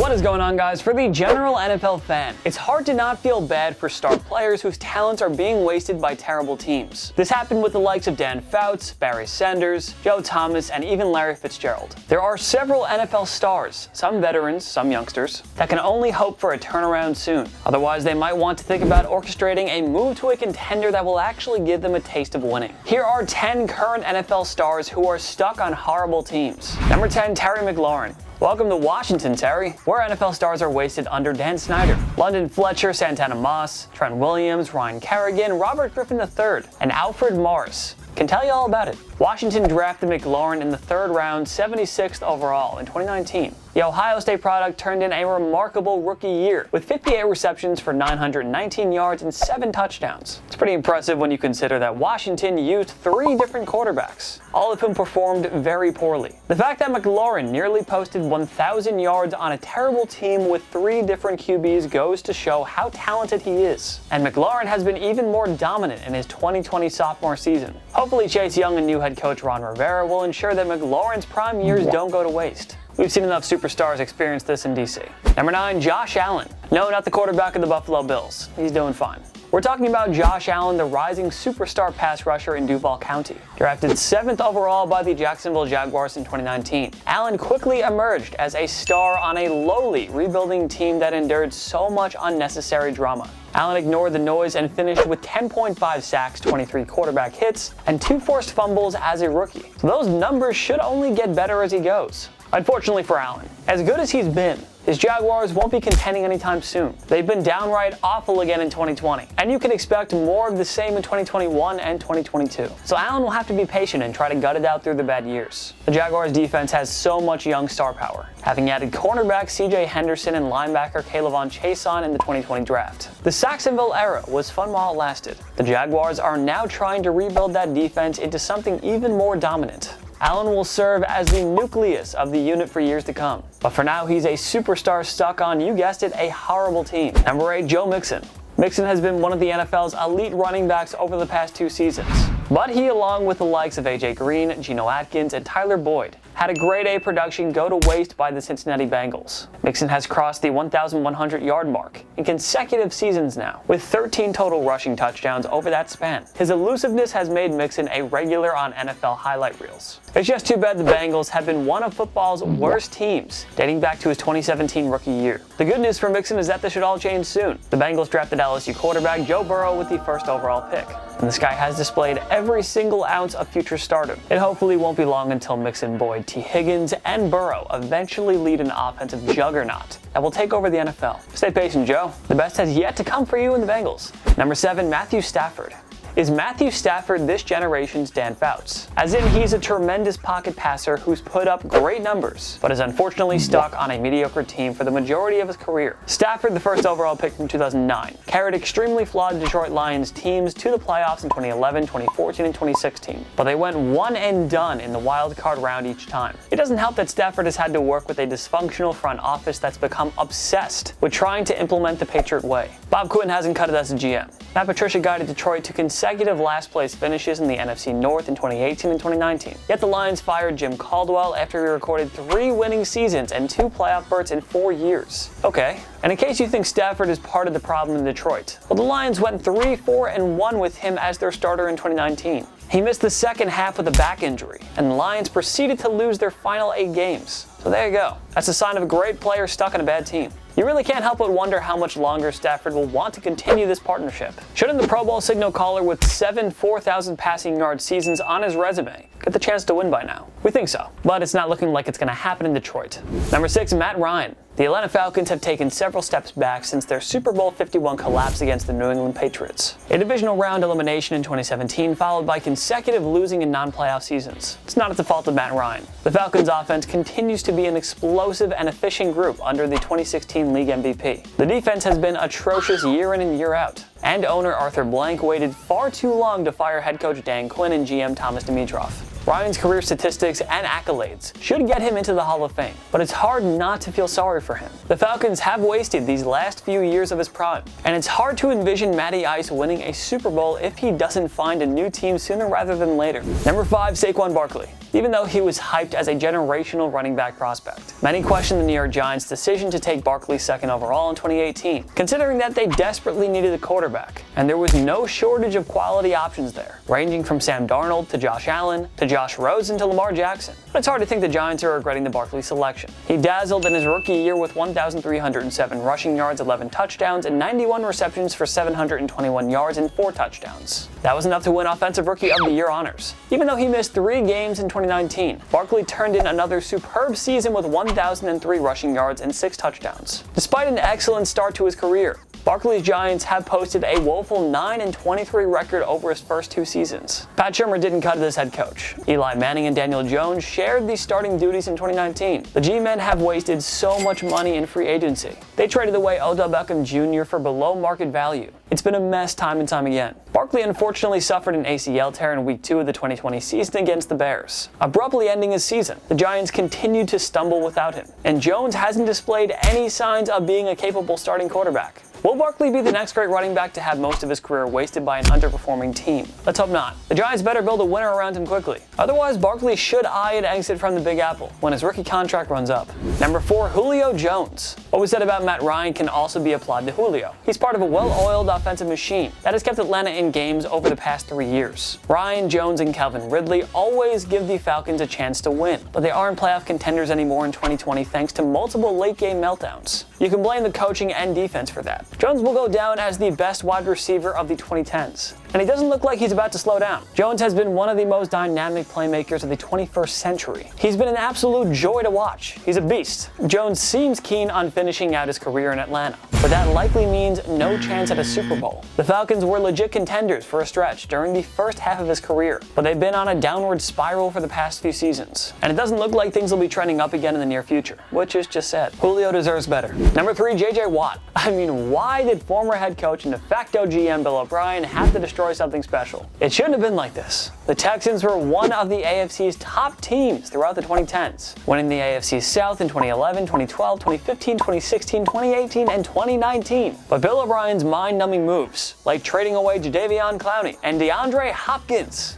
What is going on, guys? For the general NFL fan, it's hard to not feel bad for star players whose talents are being wasted by terrible teams. This happened with the likes of Dan Fouts, Barry Sanders, Joe Thomas, and even Larry Fitzgerald. There are several NFL stars, some veterans, some youngsters, that can only hope for a turnaround soon. Otherwise, they might want to think about orchestrating a move to a contender that will actually give them a taste of winning. Here are 10 current NFL stars who are stuck on horrible teams. Number 10, Terry McLaurin. Welcome to Washington, Terry, where NFL stars are wasted under Dan Snyder. London Fletcher, Santana Moss, Trent Williams, Ryan Kerrigan, Robert Griffin III, and Alfred Morris can tell you all about it. Washington drafted McLaurin in the 3rd round, 76th overall in 2019. The Ohio State product turned in a remarkable rookie year with 58 receptions for 919 yards and 7 touchdowns. It's pretty impressive when you consider that Washington used 3 different quarterbacks, all of whom performed very poorly. The fact that McLaurin nearly posted 1,000 yards on a terrible team with 3 different QBs goes to show how talented he is. And McLaurin has been even more dominant in his 2020 sophomore season. Hopefully Chase Young and new head coach Ron Rivera will ensure that McLaurin's prime years don't go to waste. We've seen enough superstars experience this in DC. Number 9, Josh Allen. No, not the quarterback of the Buffalo Bills. He's doing fine. We're talking about Josh Allen, the rising superstar pass rusher in Duval County. Drafted 7th overall by the Jacksonville Jaguars in 2019, Allen quickly emerged as a star on a lowly rebuilding team that endured so much unnecessary drama. Allen ignored the noise and finished with 10.5 sacks, 23 quarterback hits, and 2 forced fumbles as a rookie. So those numbers should only get better as he goes. Unfortunately for Allen, as good as he's been, his Jaguars won't be contending anytime soon. They've been downright awful again in 2020, and you can expect more of the same in 2021 and 2022. So Allen will have to be patient and try to gut it out through the bad years. The Jaguars defense has so much young star power, having added cornerback CJ Henderson and linebacker Kayvon Chaisson in the 2020 draft. The Saxonville era was fun while it lasted. The Jaguars are now trying to rebuild that defense into something even more dominant. Allen will serve as the nucleus of the unit for years to come. But for now, he's a superstar stuck on, you guessed it, a horrible team. Number 8, Joe Mixon. Mixon has been one of the NFL's elite running backs over the past 2 seasons. But he, along with the likes of AJ Green, Geno Atkins, and Tyler Boyd, had a grade A production go to waste by the Cincinnati Bengals. Mixon has crossed the 1,100-yard mark in consecutive seasons now, with 13 total rushing touchdowns over that span. His elusiveness has made Mixon a regular on NFL highlight reels. It's just too bad the Bengals have been one of football's worst teams, dating back to his 2017 rookie year. The good news for Mixon is that this should all change soon. The Bengals drafted LSU quarterback Joe Burrow with the 1st overall pick, and this guy has displayed every single ounce of future stardom. It hopefully won't be long until Mixon, Boyd, T. Higgins, and Burrow eventually lead an offensive juggernaut that will take over the NFL. Stay patient, Joe. The best has yet to come for you in the Bengals. Number 7, Matthew Stafford. Is Matthew Stafford this generation's Dan Fouts? As in, he's a tremendous pocket passer who's put up great numbers, but is unfortunately stuck on a mediocre team for the majority of his career. Stafford, the 1st overall pick from 2009, carried extremely flawed Detroit Lions teams to the playoffs in 2011, 2014, and 2016, but they went one and done in the wild card round each time. It doesn't help that Stafford has had to work with a dysfunctional front office that's become obsessed with trying to implement the Patriot way. Bob Quinn hasn't cut it as a GM. Matt Patricia guided Detroit to consecutive last-place finishes in the NFC North in 2018 and 2019. Yet the Lions fired Jim Caldwell after he recorded 3 winning seasons and 2 playoff berths in 4 years. Okay, and in case you think Stafford is part of the problem in Detroit, well, the Lions went 3-4-1 with him as their starter in 2019. He missed the 2nd half with a back injury, and the Lions proceeded to lose their final 8 games. So there you go. That's a sign of a great player stuck in a bad team. You really can't help but wonder how much longer Stafford will want to continue this partnership. Shouldn't the Pro Bowl signal caller with 7 4,000 passing yard seasons on his resume get the chance to win by now? We think so, but it's not looking like it's going to happen in Detroit. Number 6, Matt Ryan. The Atlanta Falcons have taken several steps back since their Super Bowl 51 collapse against the New England Patriots. A divisional round elimination in 2017 followed by consecutive losing in non-playoff seasons. It's not at the fault of Matt Ryan. The Falcons offense continues to be an explosive and efficient group under the 2016 league MVP. The defense has been atrocious year in and year out, and owner Arthur Blank waited far too long to fire head coach Dan Quinn and GM Thomas Dimitroff. Ryan's career statistics and accolades should get him into the Hall of Fame, but it's hard not to feel sorry for him. The Falcons have wasted these last few years of his prime, and it's hard to envision Matty Ice winning a Super Bowl if he doesn't find a new team sooner rather than later. Number 5, Saquon Barkley. even though he was hyped as a generational running back prospect. Many questioned the New York Giants' decision to take Barkley second overall in 2018, considering that they desperately needed a quarterback, and there was no shortage of quality options there, ranging from Sam Darnold to Josh Allen to Josh Rosen to Lamar Jackson. But it's hard to think the Giants are regretting the Barkley selection. He dazzled in his rookie year with 1,307 rushing yards, 11 touchdowns, and 91 receptions for 721 yards and 4 touchdowns. That was enough to win Offensive Rookie of the Year honors. Even though he missed 3 games in 2019, Barkley turned in another superb season with 1,003 rushing yards and 6 touchdowns. Despite an excellent start to his career, Barkley's Giants have posted a woeful 9-23 record over his first 2 seasons. Pat Shurmur didn't cut it as head coach. Eli Manning and Daniel Jones shared the starting duties in 2019. The G-men have wasted so much money in free agency. They traded away Odell Beckham Jr. for below market value. It's been a mess time and time again. Barkley unfortunately suffered an ACL tear in Week 2 of the 2020 season against the Bears, abruptly ending his season. The Giants continued to stumble without him, and Jones hasn't displayed any signs of being a capable starting quarterback. Will Barkley be the next great running back to have most of his career wasted by an underperforming team? Let's hope not. The Giants better build a winner around him quickly. Otherwise, Barkley should eye an exit from the Big Apple when his rookie contract runs up. Number 4, Julio Jones. What was said about Matt Ryan can also be applied to Julio. He's part of a well-oiled offensive machine that has kept Atlanta in games over the past 3 years. Ryan, Jones, and Calvin Ridley always give the Falcons a chance to win, but they aren't playoff contenders anymore in 2020 thanks to multiple late-game meltdowns. You can blame the coaching and defense for that. Jones will go down as the best wide receiver of the 2010s, and he doesn't look like he's about to slow down. Jones has been one of the most dynamic playmakers of the 21st century. He's been an absolute joy to watch. He's a beast. Jones seems keen on finishing out his career in Atlanta, but that likely means no chance at a Super Bowl. The Falcons were legit contenders for a stretch during the first half of his career, but they've been on a downward spiral for the past few seasons, and it doesn't look like things will be trending up again in the near future, which is just sad. Julio deserves better. Number 3, J.J. Watt. I mean, why did former head coach and de facto GM Bill O'Brien have to destroy something special? It shouldn't have been like this. The Texans were one of the AFC's top teams throughout the 2010s, winning the AFC South in 2011, 2012, 2015, 2016, 2018, and 2019. But Bill O'Brien's mind-numbing moves, like trading away Jadeveon Clowney and DeAndre Hopkins,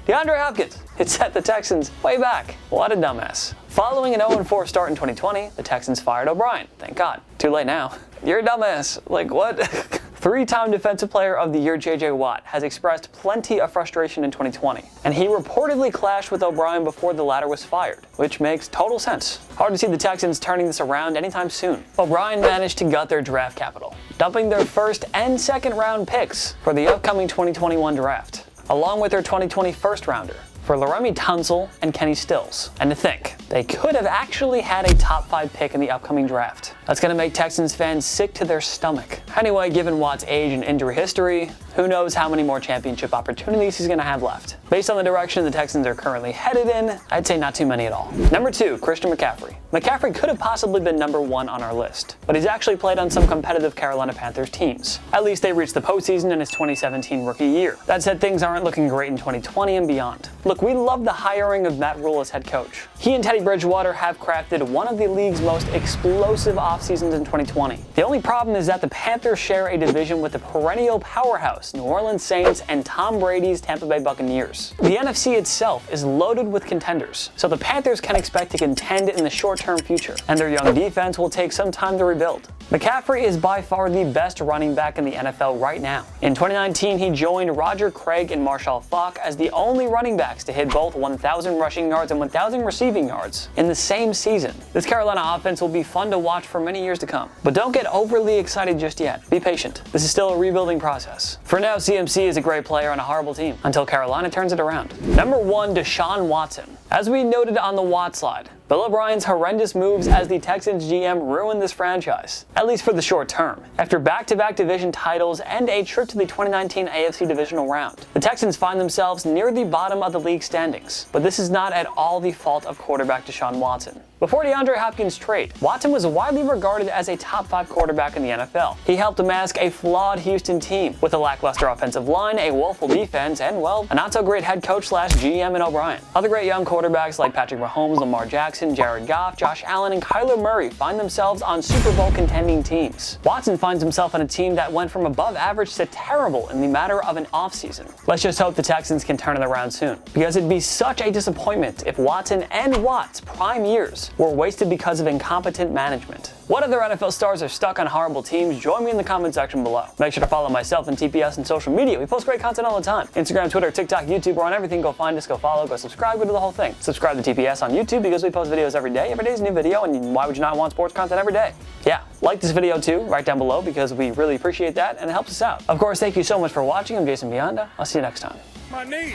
it set the Texans way back. What a dumbass. Following an 0-4 start in 2020, the Texans fired O'Brien. Thank God. Too late now. You're a dumbass. Like, what? 3-time Defensive Player of the Year J.J. Watt has expressed plenty of frustration in 2020, and he reportedly clashed with O'Brien before the latter was fired, which makes total sense. Hard to see the Texans turning this around anytime soon. O'Brien managed to gut their draft capital, dumping their first and second round picks for the upcoming 2021 draft, along with their 2020 first rounder for Laramie Tunsil and Kenny Stills. And to think, they could have actually had a top 5 pick in the upcoming draft. That's going to make Texans fans sick to their stomach. Anyway, given Watt's age and injury history, who knows how many more championship opportunities he's going to have left. Based on the direction the Texans are currently headed in, I'd say not too many at all. Number 2, Christian McCaffrey. McCaffrey could have possibly been number 1 on our list, but he's actually played on some competitive Carolina Panthers teams. At least they reached the postseason in his 2017 rookie year. That said, things aren't looking great in 2020 and beyond. Look, we love the hiring of Matt Rule as head coach. He and Teddy Bridgewater have crafted one of the league's most explosive offseasons in 2020. The only problem is that the Panthers share a division with the perennial powerhouse New Orleans Saints and Tom Brady's Tampa Bay Buccaneers. The NFC itself is loaded with contenders, so the Panthers can expect to contend in the short-term future, and their young defense will take some time to rebuild. McCaffrey is by far the best running back in the NFL right now. In 2019, he joined Roger Craig and Marshall Faulk as the only running backs to hit both 1,000 rushing yards and 1,000 receiving yards in the same season. This Carolina offense will be fun to watch for many years to come. But don't get overly excited just yet. Be patient. This is still a rebuilding process. For now, CMC is a great player on a horrible team until Carolina turns it around. Number 1, Deshaun Watson. As we noted on the Watt slide, Bill O'Brien's horrendous moves as the Texans GM ruined this franchise, at least for the short term. After back-to-back division titles and a trip to the 2019 AFC divisional round, the Texans find themselves near the bottom of the league standings. But this is not at all the fault of quarterback Deshaun Watson. Before DeAndre Hopkins' trade, Watson was widely regarded as a top 5 quarterback in the NFL. He helped mask a flawed Houston team with a lackluster offensive line, a woeful defense, and, well, a not-so-great head coach / GM in O'Brien. Other great young quarterbacks like Patrick Mahomes, Lamar Jackson, Mixon, Jared Goff, Josh Allen, and Kyler Murray find themselves on Super Bowl contending teams. Watson finds himself on a team that went from above average to terrible in the matter of an offseason. Let's just hope the Texans can turn it around soon, because it'd be such a disappointment if Watson and Watt's prime years were wasted because of incompetent management. What other NFL stars are stuck on horrible teams? Join me in the comment section below. Make sure to follow myself and TPS on social media. We post great content all the time. Instagram, Twitter, TikTok, YouTube, we're on everything. Go find us, go follow, go subscribe, go do the whole thing. Subscribe to TPS on YouTube because we post videos every day. Every day is a new video, and why would you not want sports content every day? Yeah, like this video too, right down below, because we really appreciate that and it helps us out. Of course, thank you so much for watching. I'm Jason Biondo. I'll see you next time. My knee.